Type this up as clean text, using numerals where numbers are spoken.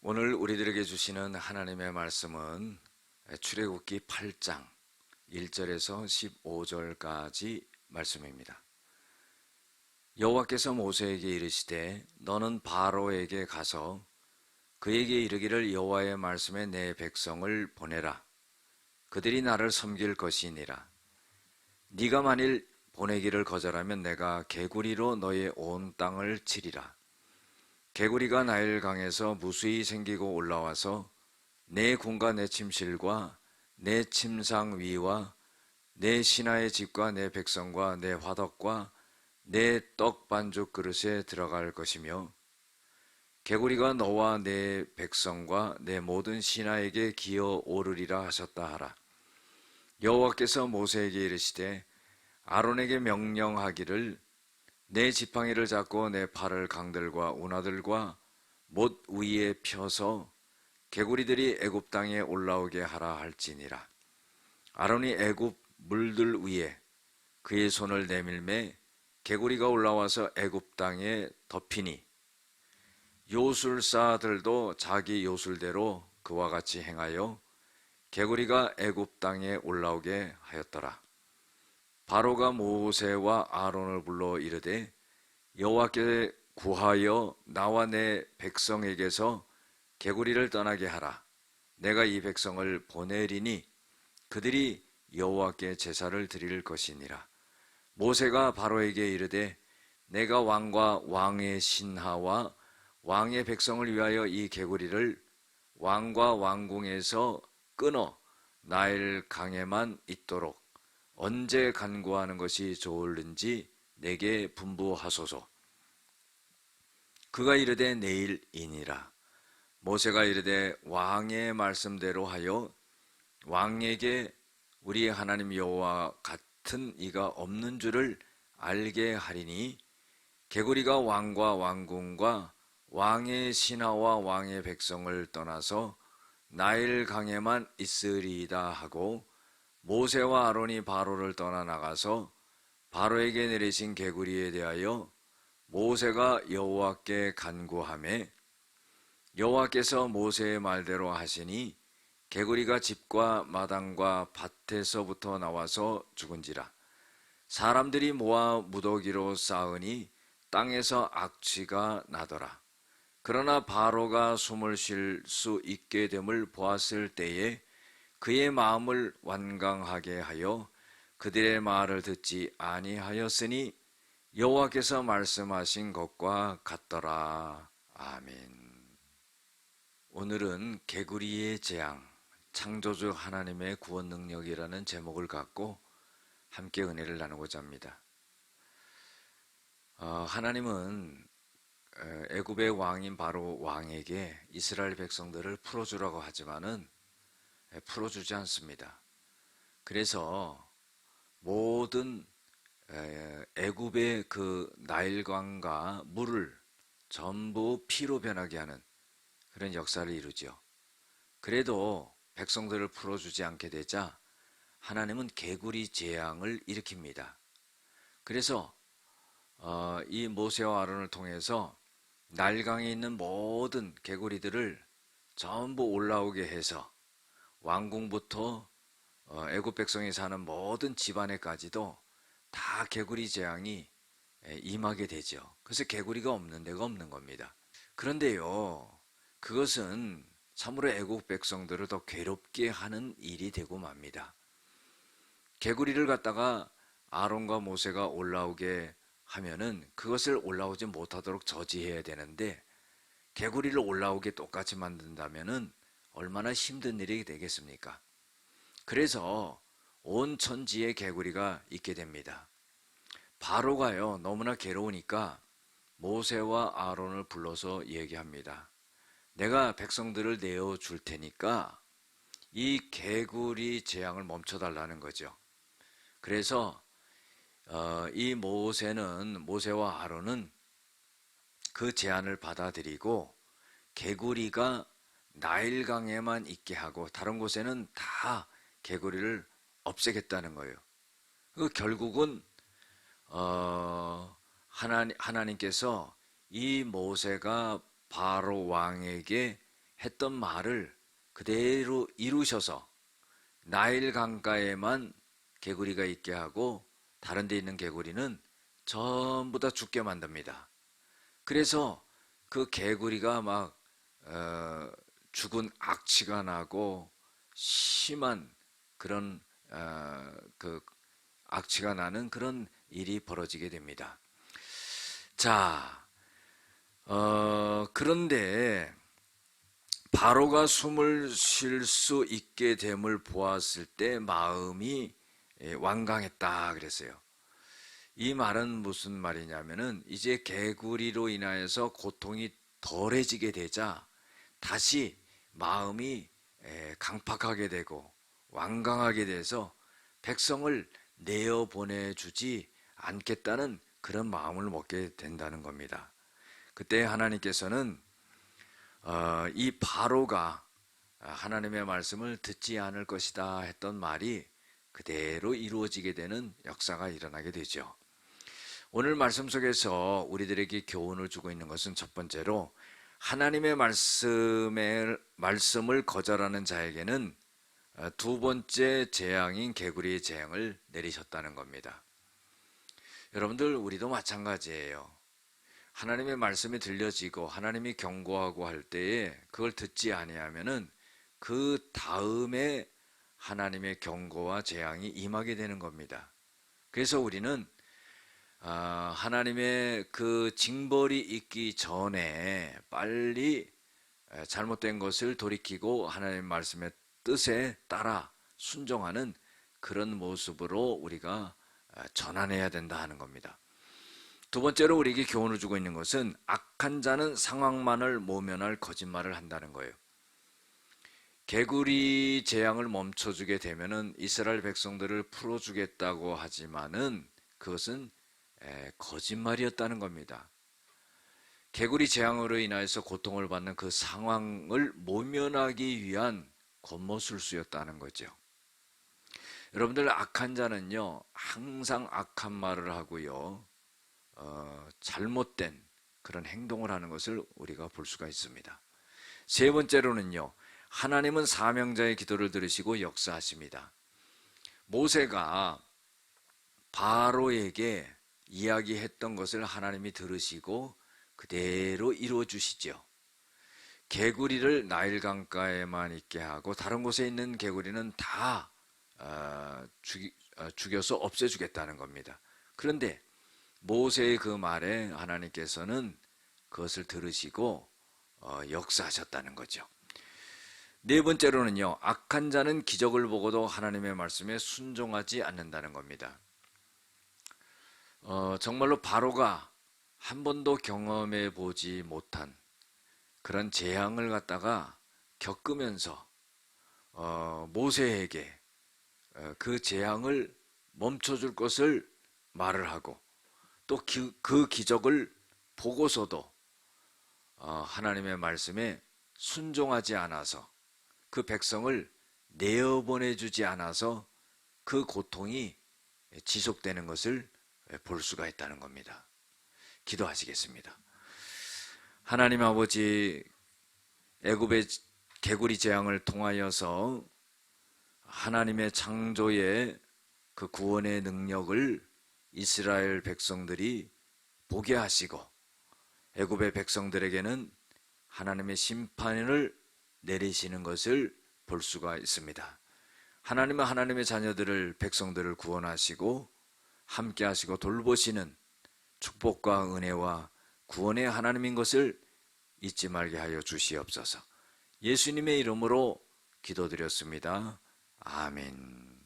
오늘 우리들에게 주시는 하나님의 말씀은 출애굽기 8장 1절에서 15절까지 말씀입니다. 여호와께서 모세에게 이르시되 너는 바로에게 가서 그에게 이르기를 여호와의 말씀에 내 백성을 보내라. 그들이 나를 섬길 것이니라. 네가 만일 보내기를 거절하면 내가 개구리로 너의 온 땅을 치리라. 개구리가 나일강에서 무수히 생기고 올라와서 내 궁과 내 침실과 내 침상 위와 내 신하의 집과 내 백성과 내 화덕과 내 떡 반죽 그릇에 들어갈 것이며, 개구리가 너와 내 백성과 내 모든 신하에게 기어 오르리라 하셨다 하라. 여호와께서 모세에게 이르시되 아론에게 명령하기를 내 지팡이를 잡고 내 팔을 강들과 운하들과 못 위에 펴서 개구리들이 애굽 땅에 올라오게 하라 할지니라. 아론이 애굽 물들 위에 그의 손을 내밀매 개구리가 올라와서 애굽 땅에 덮이니 요술사들도 자기 요술대로 그와 같이 행하여 개구리가 애굽 땅에 올라오게 하였더라. 바로가 모세와 아론을 불러 이르되 여호와께 구하여 나와 내 백성에게서 개구리를 떠나게 하라. 내가 이 백성을 보내리니 그들이 여호와께 제사를 드릴 것이니라. 모세가 바로에게 이르되 내가 왕과 왕의 신하와 왕의 백성을 위하여 이 개구리를 왕과 왕궁에서 끊어 나일 강에만 있도록 언제 간구하는 것이 좋을는지 내게 분부하소서. 그가 이르되 내일이니라. 모세가 이르되 왕의 말씀대로 하여 왕에게 우리 하나님 여호와 같은 이가 없는 줄을 알게 하리니 개구리가 왕과 왕궁과 왕의 신하와 왕의 백성을 떠나서 나일 강에만 있으리이다 하고, 모세와 아론이 바로를 떠나 나가서 바로에게 내리신 개구리에 대하여 모세가 여호와께 간구하매 여호와께서 모세의 말대로 하시니 개구리가 집과 마당과 밭에서부터 나와서 죽은지라. 사람들이 모아 무더기로 쌓으니 땅에서 악취가 나더라. 그러나 바로가 숨을 쉴 수 있게 됨을 보았을 때에 그의 마음을 완강하게 하여 그들의 말을 듣지 아니하였으니 여호와께서 말씀하신 것과 같더라. 아멘. 오늘은 개구리의 재앙, 창조주 하나님의 구원 능력이라는 제목을 갖고 함께 은혜를 나누고자 합니다. 하나님은 애굽의 왕인 바로 왕에게 이스라엘 백성들을 풀어주라고 하지만은 풀어주지 않습니다. 그래서 모든 애굽의 그 나일강과 물을 전부 피로 변하게 하는 그런 역사를 이루죠. 그래도 백성들을 풀어주지 않게 되자 하나님은 개구리 재앙을 일으킵니다. 그래서 이 모세와 아론을 통해서 나일강에 있는 모든 개구리들을 전부 올라오게 해서 왕궁부터 애굽 백성이 사는 모든 집안에까지도 다 개구리 재앙이 임하게 되죠. 그래서 개구리가 없는 데가 없는 겁니다. 그런데요, 그것은 참으로 애국 백성들을 더 괴롭게 하는 일이 되고 맙니다. 개구리를 갖다가 아론과 모세가 올라오게 하면은 그것을 올라오지 못하도록 저지해야 되는데, 개구리를 올라오게 똑같이 만든다면은 얼마나 힘든 일이 되겠습니까? 그래서 온 천지에 개구리가 있게 됩니다. 바로가요, 너무나 괴로우니까 모세와 아론을 불러서 얘기합니다. 내가 백성들을 내어 줄 테니까 이 개구리 재앙을 멈춰달라는 거죠. 그래서 이 모세와 아론은 그 제안을 받아들이고 개구리가 나일강에만 있게 하고 다른 곳에는 다 개구리를 없애겠다는 거예요. 결국은 하나님께서 이 모세가 바로 왕에게 했던 말을 그대로 이루셔서 나일 강가에만 개구리가 있게 하고 다른 데 있는 개구리는 전부 다 죽게 만듭니다. 그래서 그 개구리가 막 죽은 악취가 나고 심한 그런 그 악취가 나는 그런 일이 벌어지게 됩니다. 자, 그런데 바로가 숨을 쉴 수 있게 됨을 보았을 때 마음이 완강했다 그랬어요. 이 말은 무슨 말이냐면은 이제 개구리로 인하여서 고통이 덜해지게 되자 다시 마음이 강팍하게 되고 완강하게 돼서 백성을 내어 보내주지 않겠다는 그런 마음을 먹게 된다는 겁니다. 그때 하나님께서는 이 바로가 하나님의 말씀을 듣지 않을 것이다 했던 말이 그대로 이루어지게 되는 역사가 일어나게 되죠. 오늘 말씀 속에서 우리들에게 교훈을 주고 있는 것은 첫 번째로 하나님의 말씀을 거절하는 자에게는 두 번째 재앙인 개구리의 재앙을 내리셨다는 겁니다. 여러분들, 우리도 마찬가지예요. 하나님의 말씀이 들려지고 하나님이 경고하고 할 때에 그걸 듣지 아니하면은 그 다음에 하나님의 경고와 재앙이 임하게 되는 겁니다. 그래서 우리는 하나님의 그 징벌이 있기 전에 빨리 잘못된 것을 돌이키고 하나님의 말씀의 뜻에 따라 순종하는 그런 모습으로 우리가 전환해야 된다 하는 겁니다. 두 번째로 우리에게 교훈을 주고 있는 것은 악한 자는 상황만을 모면할 거짓말을 한다는 거예요. 개구리 재앙을 멈춰주게 되면은 이스라엘 백성들을 풀어주겠다고 하지만은 그것은 거짓말이었다는 겁니다. 개구리 재앙으로 인하여서 고통을 받는 그 상황을 모면하기 위한 겉모술수였다는 거죠. 여러분들, 악한 자는요 항상 악한 말을 하고요 잘못된 그런 행동을 하는 것을 우리가 볼 수가 있습니다. 세 번째로는요, 하나님은 사명자의 기도를 들으시고 역사하십니다. 모세가 바로에게 이야기했던 것을 하나님이 들으시고 그대로 이루어 주시죠. 개구리를 나일 강가에만 있게 하고 다른 곳에 있는 개구리는 다 죽여서 없애주겠다는 겁니다. 그런데 모세의 그 말에 하나님께서는 그것을 들으시고 역사하셨다는 거죠. 네 번째로는요, 악한 자는 기적을 보고도 하나님의 말씀에 순종하지 않는다는 겁니다. 정말로 바로가 한 번도 경험해 보지 못한 그런 재앙을 갖다가 겪으면서 모세에게 그 재앙을 멈춰줄 것을 말을 하고 또 그 기적을 보고서도 하나님의 말씀에 순종하지 않아서 그 백성을 내어보내주지 않아서 그 고통이 지속되는 것을 볼 수가 있다는 겁니다. 기도하시겠습니다. 하나님 아버지, 애굽의 개구리 재앙을 통하여서 하나님의 창조의 그 구원의 능력을 이스라엘 백성들이 보게 하시고 애굽의 백성들에게는 하나님의 심판을 내리시는 것을 볼 수가 있습니다. 하나님은 하나님의 자녀들을, 백성들을 구원하시고 함께 하시고 돌보시는 축복과 은혜와 구원의 하나님인 것을 잊지 말게 하여 주시옵소서. 예수님의 이름으로 기도드렸습니다. 아멘.